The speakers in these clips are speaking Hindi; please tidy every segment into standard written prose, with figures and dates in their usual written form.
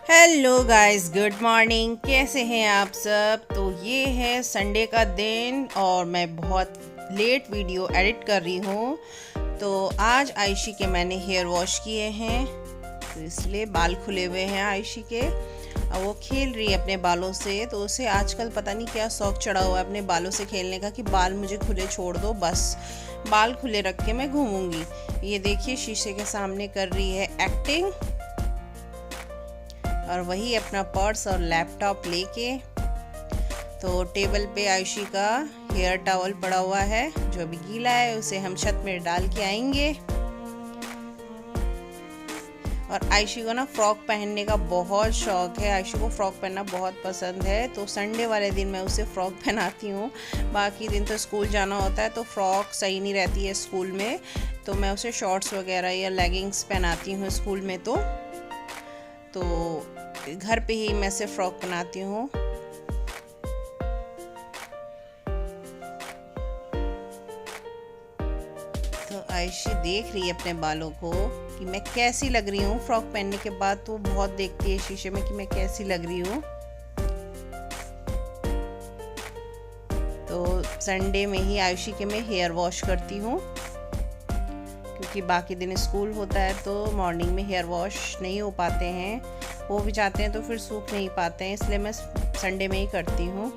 Hello guys, good morning. कैसे हैं आप सब? तो ये है संडे का दिन और मैं बहुत लेट वीडियो एडिट कर रही हूँ। तो आज आयशी के मैंने हेयर वॉश किए हैं, तो इसलिए बाल खुले हुए हैं आयशी के। अब वो खेल रही है अपने बालों से, तो उसे आजकल पता नहीं क्या शौक चढ़ा हुआ है अपने बालों से खेलने का कि बाल मुझे खुले छोड़ दो, बस बाल खुले रख के मैं घूमूंगी। ये देखिए शीशे के सामने कर रही है एक्टिंग, और वही अपना पर्स और लैपटॉप लेके। तो टेबल पे आयशी का हेयर टॉवल पड़ा हुआ है, जो अभी गीला है उसे हम छत में डाल के आएंगे। और आयशी को ना फ्रॉक पहनने का बहुत शौक है, आयशी को फ्रॉक पहनना बहुत पसंद है। तो संडे वाले दिन मैं उसे फ्रॉक पहनाती हूँ, बाकी दिन तो स्कूल जाना होता है तो फ्रॉक सही नहीं रहती है स्कूल में, तो मैं उसे शॉर्ट्स वगैरह या लेगिंग्स पहनाती हूँ स्कूल में। तो घर पे ही मैं से फ्रॉक बनाती हूँ। तो आयशी देख रही है अपने बालों को कि मैं कैसी लग रही हूँ फ्रॉक पहनने के बाद। तो बहुत देखती है शीशे में कि मैं कैसी लग रही हूँ। तो संडे में ही आयशी के मैं हेयर वॉश करती हूँ, क्योंकि बाकी दिन स्कूल होता है तो मॉर्निंग में हेयर वॉश नहीं हो पाते हैं, हो भी जाते हैं तो फिर सूख नहीं पाते हैं, इसलिए मैं संडे में ही करती हूँ।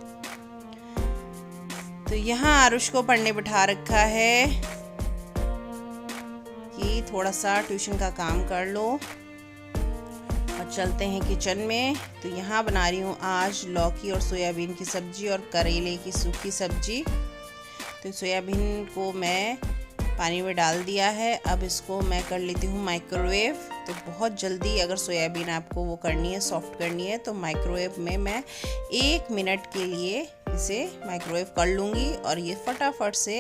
तो यहाँ आरुष को पढ़ने बिठा रखा है कि थोड़ा सा ट्यूशन का काम कर लो। और चलते हैं किचन में। तो यहाँ बना रही हूँ आज लौकी और सोयाबीन की सब्जी और करेले की सूखी सब्जी। तो सोयाबीन को मैं पानी में डाल दिया है, अब इसको मैं कर लेती हूँ माइक्रोवेव। तो बहुत जल्दी अगर सोयाबीन आपको वो करनी है, सॉफ्ट करनी है, तो माइक्रोवेव में मैं 1 मिनट के लिए इसे माइक्रोवेव कर लूँगी और ये फटाफट से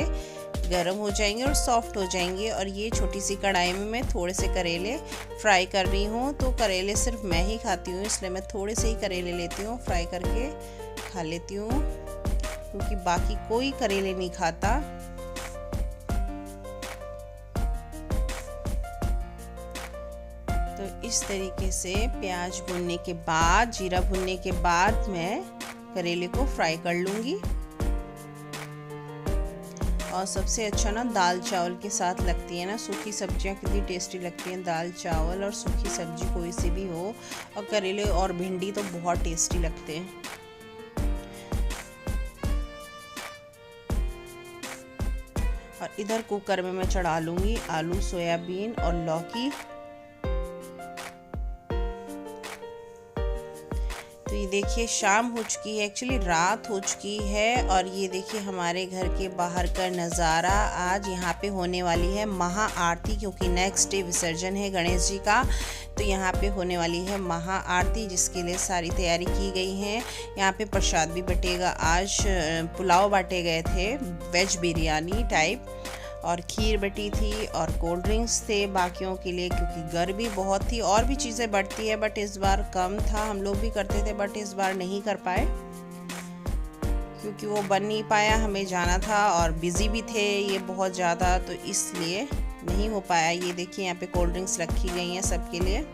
गर्म हो जाएंगे और सॉफ्ट हो जाएंगे। और ये छोटी सी कढ़ाई में मैं थोड़े से करेले फ्राई कर रही हूँ। तो करेले सिर्फ मैं ही खाती हूँ, इसलिए मैं थोड़े से ही करेले लेती हूँ, फ्राई करके खा लेती हूँ, क्योंकि बाकी कोई करेले नहीं खाता। तो इस तरीके से प्याज भुनने के बाद, जीरा भुनने के बाद मैं करेले को फ्राई कर लूँगी। और सबसे अच्छा ना दाल चावल के साथ लगती है ना, सूखी सब्जियां कितनी टेस्टी लगती हैं, दाल चावल और सूखी सब्जी कोई सी भी हो। और करेले और भिंडी तो बहुत टेस्टी लगते हैं। और इधर कुकर में मैं चढ़ा लूँगी आलू, सोयाबीन और लौकी। तो ये देखिए शाम हो चुकी है, एक्चुअली रात हो चुकी है। और ये देखिए हमारे घर के बाहर का नज़ारा। आज यहाँ पे होने वाली है महा आरती, क्योंकि नेक्स्ट डे विसर्जन है गणेश जी का। तो यहाँ पे होने वाली है महा आरती, जिसके लिए सारी तैयारी की गई है। यहाँ पे प्रसाद भी बटेगा। आज पुलाव बांटे गए थे, वेज बिरयानी टाइप, और खीर बटी थी और कोल्ड ड्रिंक्स थे बाकियों के लिए, क्योंकि गर्मी बहुत थी। और भी चीज़ें बढ़ती है बट इस बार कम था, हम लोग भी करते थे बट इस बार नहीं कर पाए, क्योंकि वो बन नहीं पाया, हमें जाना था और बिज़ी भी थे ये बहुत ज़्यादा, तो इसलिए नहीं हो पाया। ये देखिए यहाँ पे कोल्ड ड्रिंक्स रखी गई हैं सबके लिए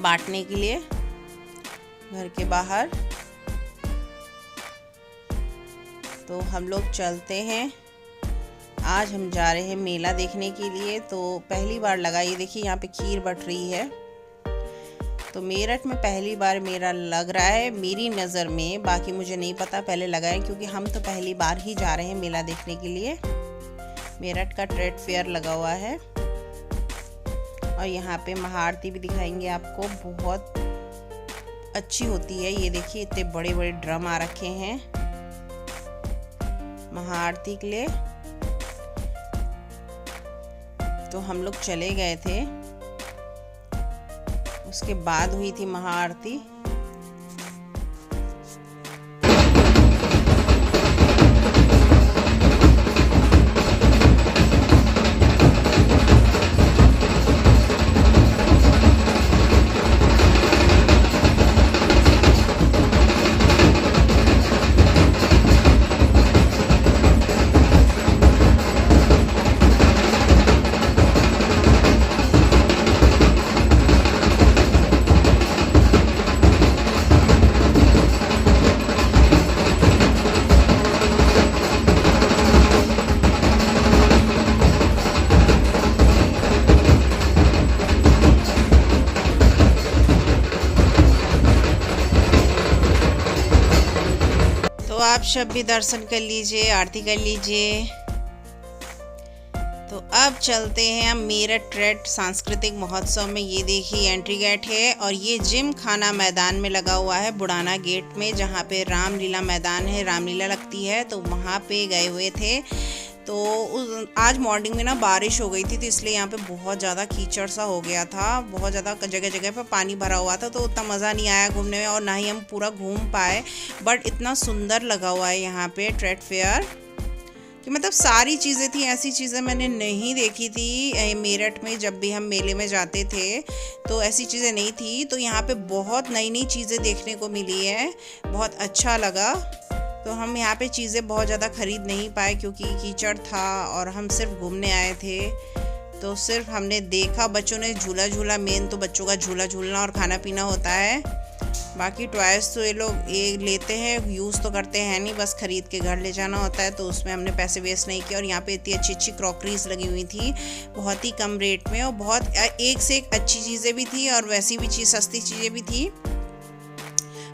बांटने के लिए घर के बाहर। तो हम लोग चलते हैं। आज हम जा रहे हैं मेला देखने के लिए। तो पहली बार लगा, ये देखिए यहाँ पे खीर बट रही है। तो मेरठ में पहली बार मेला लग रहा है मेरी नज़र में, बाकी मुझे नहीं पता पहले लगा है, क्योंकि हम तो पहली बार ही जा रहे हैं मेला देखने के लिए। मेरठ का ट्रेड फेयर लगा हुआ है। और यहाँ पे महाआरती भी दिखाएंगे आपको, बहुत अच्छी होती है। ये देखिए इतने बड़े बड़े ड्रम आ रखे हैं महाआरती के लिए। तो हम लोग चले गए थे, उसके बाद हुई थी महाआरती। आप सब भी दर्शन कर लीजिए, आरती कर लीजिए। तो अब चलते हैं हम मेरठ ट्रेड सांस्कृतिक महोत्सव में। ये देखिए एंट्री गेट है और ये जिम खाना मैदान में लगा हुआ है बुढ़ाना गेट में, जहाँ पे रामलीला मैदान है, रामलीला लगती है, तो वहाँ पे गए हुए थे। तो आज मॉर्निंग में ना बारिश हो गई थी, तो इसलिए यहाँ पे बहुत ज़्यादा कीचड़ सा हो गया था, बहुत ज़्यादा जगह जगह पे पानी भरा हुआ था, तो उतना मज़ा नहीं आया घूमने में और ना ही हम पूरा घूम पाए। बट इतना सुंदर लगा हुआ है यहाँ पे ट्रेड फेयर कि मतलब सारी चीज़ें थी, ऐसी चीज़ें मैंने नहीं देखी थी मेरठ में। जब भी हम मेले में जाते थे तो ऐसी चीज़ें नहीं थी, तो यहाँ पे बहुत नई नई चीज़ें देखने को मिली है, बहुत अच्छा लगा। तो हम यहाँ पे चीज़ें बहुत ज़्यादा ख़रीद नहीं पाए क्योंकि कीचड़ था और हम सिर्फ घूमने आए थे, तो सिर्फ हमने देखा। बच्चों ने झूला झूला, मेन तो बच्चों का झूला झूलना और खाना पीना होता है। बाकी टॉयज़ तो ये लोग ये लेते हैं, यूज़ तो करते हैं नहीं, बस ख़रीद के घर ले जाना होता है, तो उसमें हमने पैसे वेस्ट नहीं किए। और यहाँ पे इतनी अच्छी अच्छी क्रॉकरीज लगी हुई थी बहुत ही कम रेट में, और बहुत एक से एक अच्छी चीज़ें भी थी और वैसी भी सस्ती चीज़ें भी थी।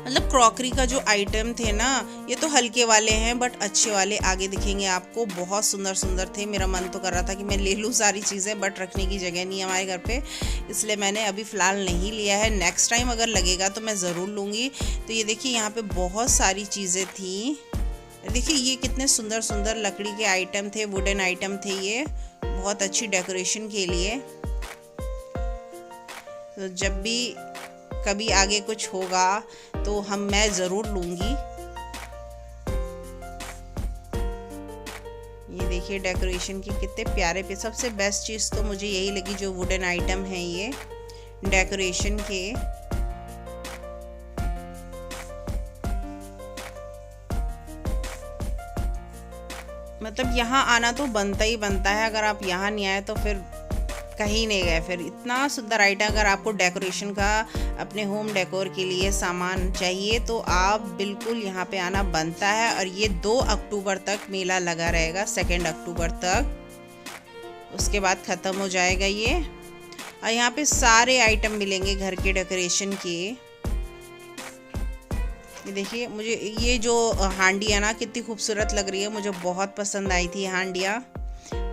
मतलब क्रॉकरी का जो आइटम थे ना, ये तो हल्के वाले हैं बट अच्छे वाले आगे दिखेंगे आपको, बहुत सुंदर सुंदर थे। मेरा मन तो कर रहा था कि मैं ले लूँ सारी चीज़ें, बट रखने की जगह नहीं है हमारे घर पे, इसलिए मैंने अभी फ़िलहाल नहीं लिया है। नेक्स्ट टाइम अगर लगेगा तो मैं ज़रूर लूँगी। तो ये देखिए यहाँ पे बहुत सारी चीज़ें थी। देखिए ये कितने सुंदर सुंदर लकड़ी के आइटम थे, वुडन आइटम थे, ये बहुत अच्छी डेकोरेशन के लिए। तो जब भी कभी आगे कुछ होगा तो मैं ज़रूर लूँगी। ये देखिए डेकोरेशन की कितने प्यारे पे, सबसे बेस्ट चीज़ तो मुझे यही लगी जो वुडन आइटम है ये डेकोरेशन के। मतलब यहाँ आना तो बनता ही बनता है, अगर आप यहाँ नहीं आए तो फिर कहीं नहीं गए। फिर इतना सुंदर आइटम, अगर आपको डेकोरेशन का अपने होम डेकोर के लिए सामान चाहिए तो आप बिल्कुल यहाँ पे आना बनता है। और ये 2 अक्टूबर तक मेला लगा रहेगा, 2 अक्टूबर तक, उसके बाद ख़त्म हो जाएगा ये। और यहाँ पे सारे आइटम मिलेंगे घर के डेकोरेशन के। ये देखिए मुझे ये जो हांडी है ना कितनी खूबसूरत लग रही है, मुझे बहुत पसंद आई थी हांडियाँ,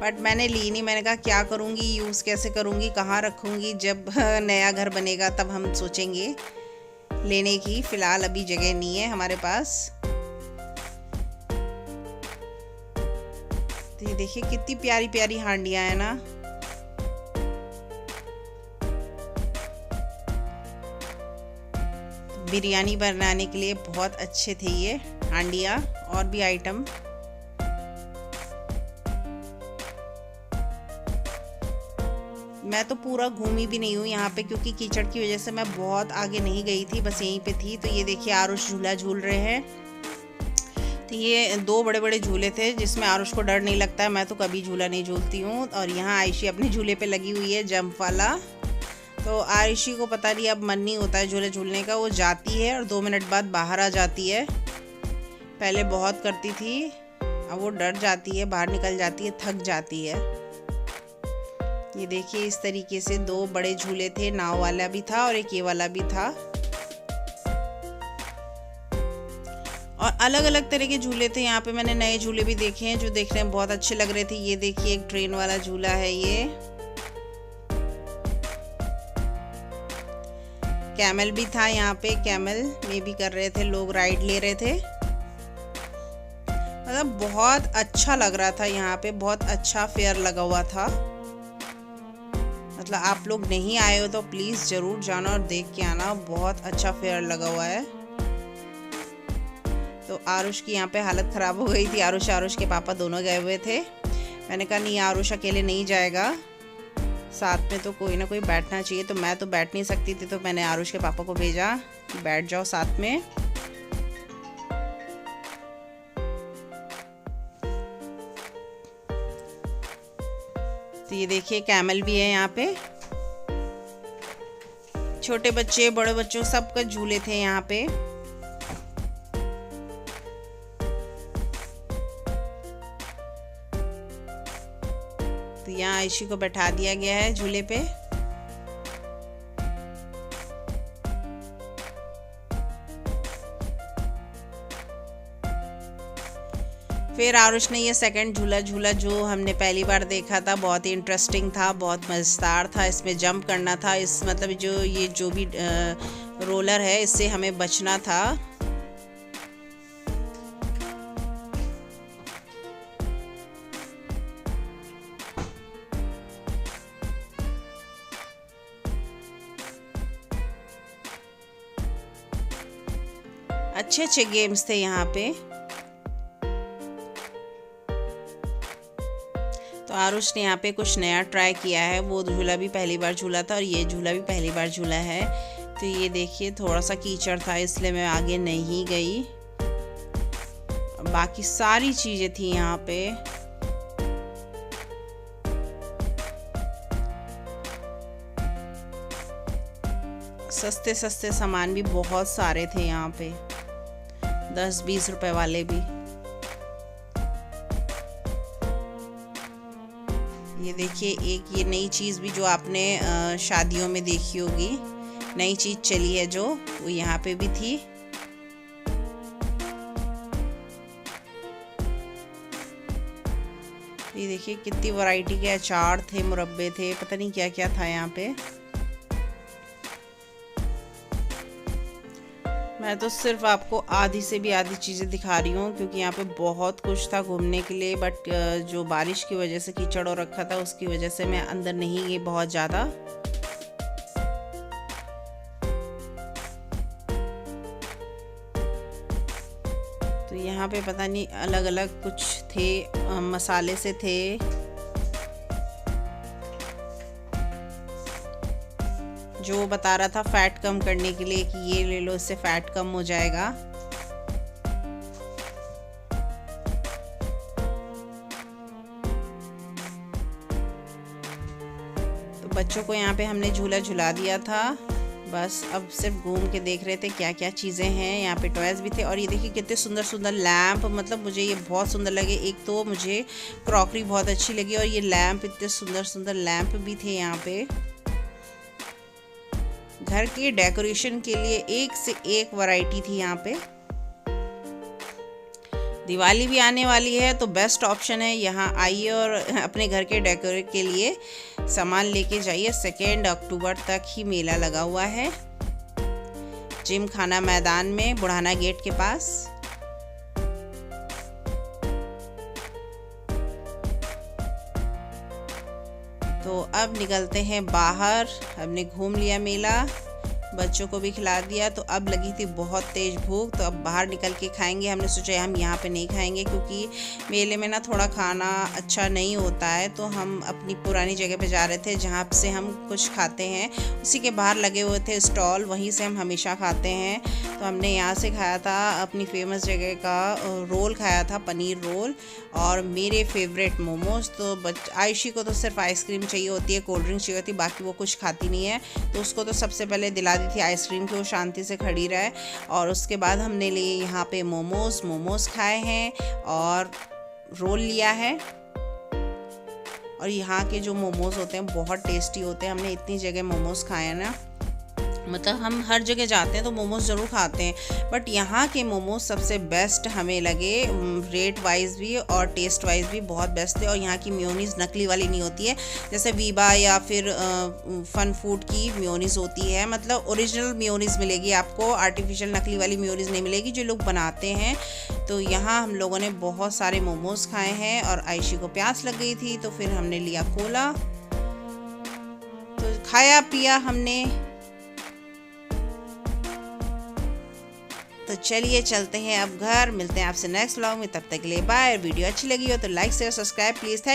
बट मैंने ली नहीं। मैंने कहा क्या करूँगी, यूज़ कैसे करूँगी, कहाँ रखूँगी, जब नया घर बनेगा तब हम सोचेंगे लेने की। फ़िलहाल अभी जगह नहीं है हमारे पास। तो ये देखिए कितनी प्यारी प्यारी हांडियाँ हैं ना। बिरयानी बनाने के लिए बहुत अच्छे थे ये हांडियाँ, और भी आइटम। मैं तो पूरा घूमी भी नहीं हूँ यहाँ पे क्योंकि कीचड़ की वजह से मैं बहुत आगे नहीं गई थी, बस यहीं पे थी। तो ये देखिए आरुष झूला झूल रहे हैं। तो ये 2 बड़े बड़े झूले थे जिसमें आरुष को डर नहीं लगता है, मैं तो कभी झूला नहीं झूलती हूँ। और यहाँ आयशी अपने झूले पे लगी हुई है जंप वाला। तो आयशी को पता नहीं अब मन नहीं होता है झूले झूलने का, वो जाती है और 2 मिनट बाद बाहर आ जाती है। पहले बहुत करती थी, अब वो डर जाती है, बाहर निकल जाती है, थक जाती है। ये देखिए इस तरीके से 2 बड़े झूले थे, नाव वाला भी था और एक ये वाला भी था। और अलग अलग तरह के झूले थे यहाँ पे। मैंने नए झूले भी देखे हैं जो देखने में बहुत अच्छे लग रहे थे। ये देखिए एक ट्रेन वाला झूला है, ये कैमल भी था यहाँ पे, कैमल में भी कर रहे थे लोग, राइड ले रहे थे। मतलब बहुत अच्छा लग रहा था यहाँ पे, बहुत अच्छा फेयर लगा हुआ था। मतलब आप लोग नहीं आए हो तो प्लीज़ ज़रूर जाना और देख के आना, बहुत अच्छा फेयर लगा हुआ है। तो आरुष की यहाँ पे हालत ख़राब हो गई थी। आरुष के पापा दोनों गए हुए थे। मैंने कहा नहीं आरुष अकेले नहीं जाएगा, साथ में तो कोई ना कोई बैठना चाहिए। तो मैं तो बैठ नहीं सकती थी, तो मैंने आरुष के पापा को भेजा कि बैठ जाओ साथ में। तो ये देखिए कैमल भी है यहाँ पे, छोटे बच्चे बड़े बच्चों सबका झूले थे यहाँ पे। तो यहाँ आयशी को बैठा दिया गया है झूले पे। फिर आरुष ने ये सेकंड झूला झूला जो हमने पहली बार देखा था, बहुत ही इंटरेस्टिंग था, बहुत मज़ेदार था। इसमें जंप करना था, इस मतलब जो भी रोलर है इससे हमें बचना था। अच्छे अच्छे गेम्स थे यहाँ पे। तो आरुष ने यहाँ पे कुछ नया ट्राई किया है। वो झूला भी पहली बार झूला था और ये झूला भी पहली बार झूला है। तो ये देखिए थोड़ा सा कीचड़ था इसलिए मैं आगे नहीं गई। बाकी सारी चीज़ें थी यहाँ पे। सस्ते सस्ते सामान भी बहुत सारे थे यहाँ पे, 10-20 रुपए वाले भी। ये देखिए एक ये नई चीज़ भी जो आपने शादियों में देखी होगी, नई चीज़ चली है जो, वो यहाँ पे भी थी। ये देखिए कितनी वैरायटी के अचार थे, मुरब्बे थे, पता नहीं क्या क्या था यहाँ पे। मैं तो सिर्फ आपको आधी से भी आधी चीज़ें दिखा रही हूँ क्योंकि यहाँ पे बहुत कुछ था घूमने के लिए, बट जो बारिश की वजह से कीचड़ हो रखा था उसकी वजह से मैं अंदर नहीं गई बहुत ज़्यादा। तो यहाँ पे पता नहीं अलग अलग कुछ थे, मसाले से थे। जो बता रहा था फैट कम करने के लिए कि ये ले लो, इससे फैट कम हो जाएगा। तो बच्चों को यहाँ पे हमने झूला झुला दिया था, बस अब सिर्फ घूम के देख रहे थे क्या क्या चीज़ें हैं। यहाँ पे टॉयज़ भी थे और ये देखिए कितने सुंदर सुंदर लैंप, मतलब मुझे ये बहुत सुंदर लगे। एक तो मुझे क्रॉकरी बहुत अच्छी लगी और ये लैंप, इतने सुंदर सुंदर लैंप भी थे यहाँ पे। घर के डेकोरेशन के लिए एक से एक वैरायटी थी यहाँ पे। दिवाली भी आने वाली है तो बेस्ट ऑप्शन है, यहाँ आइए और अपने घर के डेकोरेट के लिए सामान लेके जाइए। 2 अक्टूबर तक ही मेला लगा हुआ है जिम खाना मैदान में, बुढ़ाना गेट के पास। तो अब निकलते हैं बाहर। हमने घूम लिया मेला, बच्चों को भी खिला दिया, तो अब लगी थी बहुत तेज़ भूख, तो अब बाहर निकल के खाएंगे। हमने सोचा हम यहाँ पे नहीं खाएंगे क्योंकि मेले में ना थोड़ा खाना अच्छा नहीं होता है, तो हम अपनी पुरानी जगह पे जा रहे थे जहाँ से हम कुछ खाते हैं, उसी के बाहर लगे हुए थे स्टॉल, वहीं से हम हमेशा खाते हैं। तो हमने यहाँ से खाया था अपनी फेमस जगह का रोल खाया था, पनीर रोल, और मेरे फेवरेट मोमोज। तो आयुषी को तो सिर्फ आइसक्रीम चाहिए होती है, कोल्ड ड्रिंक चाहिए होती है, बाकी वो कुछ खाती नहीं है। तो उसको तो सबसे पहले दिला दी थी आइसक्रीम की, वो शांति से खड़ी रहे। और उसके बाद हमने लिए यहाँ पे मोमोज खाए हैं और रोल लिया है। और यहाँ के जो मोमोज होते हैं बहुत टेस्टी होते हैं। हमने इतनी जगह मोमोज खाए हैं ना, मतलब हम हर जगह जाते हैं तो मोमोज ज़रूर खाते हैं, बट यहाँ के मोमोज सबसे बेस्ट हमें लगे, रेट वाइज भी और टेस्ट वाइज भी बहुत बेस्ट थे। और यहाँ की मेयोनीज़ नकली वाली नहीं होती है जैसे वीबा या फिर फन फूड की मेयोनीज़ होती है, मतलब ओरिजिनल मेयोनीज़ मिलेगी आपको, आर्टिफिशियल नकली वाली मेयोनीज़ नहीं मिलेगी जो लोग बनाते हैं। तो यहाँ हम लोगों ने बहुत सारे मोमोज खाए हैं और आयुषी को प्यास लग गई थी तो फिर हमने लिया कोला, तो खाया पिया हमने। तो चलिए चलते हैं अब घर, मिलते हैं आपसे नेक्स्ट व्लॉग में, तब तक के लिए बाय। वीडियो अच्छी लगी हो तो like share subscribe please. Thank